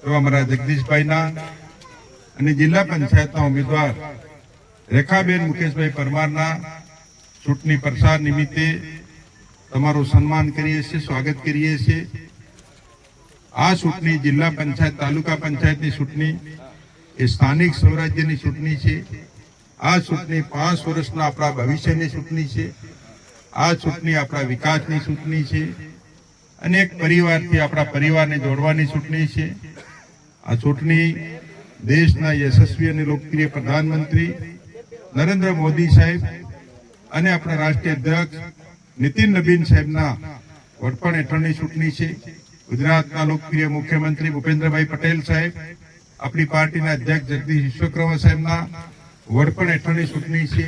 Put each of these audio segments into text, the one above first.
એવા અમારા જગદીશભાઈના અને જિલ્લા પંચાયતના ઉમેદવાર રેખાબેન મુકેશભાઈ પરમારના ચૂંટણી પ્રચાર નિમિત્તે તમારું સન્માન કરીએ છીએ, સ્વાગત કરીએ છીએ। આ ચૂંટણી જિલ્લા પંચાયત, તાલુકા પંચાયતની ચૂંટણી એ સ્થાનિક સ્વરાજ્યની ચૂંટણી છે। આ ચૂંટણી 5 વર્ષના આપણા ભવિષ્યની ચૂંટણી છે। આ ચૂંટણી આપણા વિકાસની ચૂંટણી છે। અનેક પરિવારથી આપણા પરિવારને જોડવાની ચૂંટણી છે। આ ચૂંટણી દેશના યશસ્વી અને લોકપ્રિય પ્રધાનમંત્રી નરેન્દ્ર મોદી સાહેબ અને આપણા રાષ્ટ્રીય અધ્યક્ષ નીતિન નબીન સાહેબના વડપણ હેઠળની ચૂંટણી છે। ગુજરાતના લોકપ્રિય મુખ્યમંત્રી ભૂપેન્દ્રભાઈ પટેલ સાહેબ, આપણી પાર્ટીના અધ્યક્ષ જગદીશ વિશ્વકર્મા સાહેબના વડપણ હેઠળની ચૂંટણી છે।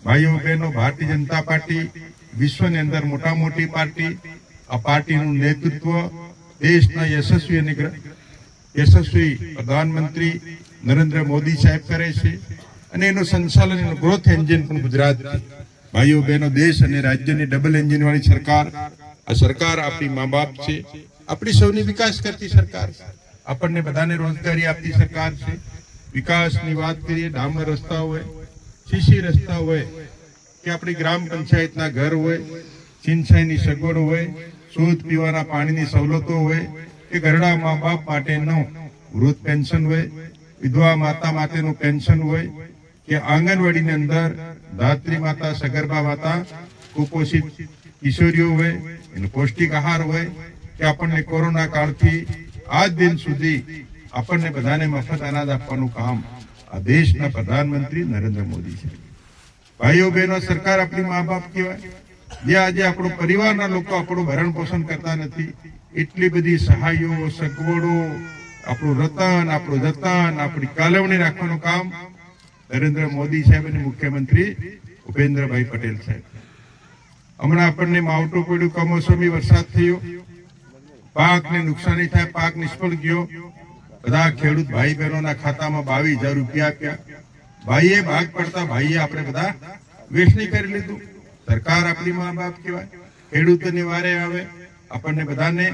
ભાઈઓ બહેનો, ભારતીય જનતા પાર્ટી વિશ્વની અંદર મોટા મોટી પાર્ટી, આ પાર્ટીનું નેતૃત્વ દેશના યશસ્વી પ્રધાનમંત્રી નરેન્દ્ર મોદી સાહેબ કરે છે અને એનું સંચાલન, એનું ગ્રોથ એન્જિન પણ ગુજરાત છે। ભાઈઓ બહેનો, દેશ અને રાજ્યની ડબલ એન્જિન વાળી સરકાર આ સરકાર આપણી મા બાપ છે, આપણી સૌની વિકાસ કરતી સરકાર છે, આપણને બધાને રોજગારી આપતી સરકાર છે। વિકાસની વાત કરીએ, ડામર રસ્તા હોય, સીસી રસ્તા હોય કે આપણી ગ્રામ પંચાયતના ઘર હોય, સિંચાઈની સગવડ હોય, શુદ્ધ પીવાના પાણીની સવલતો હોય કે ઘરડા મા બાપ માટેનું વૃદ્ધ પેન્શન હોય, વિધવા માતા માટેનું પેન્શન હોય કે આંગણવાડીની અંદર ધાત્રી માતા, સગર્ભા માતા, કુપોષિત કિશોરીઓ હોય, એનો પૌષ્ટિક આહાર હોય કે આપણને કોરોના કાળથી આજ દિન સુધી આપણને બધાને મફત અનાજ આપવાનું કામ આ દેશના પ્રધાનમંત્રી નરેન્દ્ર મોદી છે। ભાઈઓ બહેનો, સરકાર આપણી મા બાપ કહેવાય, જે આજે આપણો પરિવારના લોકો આપણું ભરણ પોષણ કરતા નથી, એટલી બધી સહાયો, સગવડો, આપણું રતન, આપણું જતન, આપણી કાલવણી રાખવાનું કામ નરેન્દ્ર મોદી સાહેબ અને મુખ્યમંત્રી ભૂપેન્દ્રભાઈ પટેલ સાહેબ। હમણાં આપણને માવઠું પડ્યું, કમોસમી વરસાદ થયો, પાકને નુકસાની થાય, પાક નિષ્ફળ ગયો, બધા ખેડૂત ભાઈ બહેનોના ખાતામાં 22,000 રૂપિયા આપ્યા। ભાઈએ ભાગ પડતા ભાઈએ આપણે બધા વેચણી કરી લીધું। સરકાર આપણી મા બાપ કહેવાય, ખેડૂતોની વારે આવે, આપણને બધાને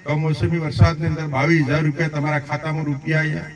કમોસમી વરસાદની અંદર 22,000 રૂપિયા તમારા ખાતામાં રૂપિયા આવ્યા।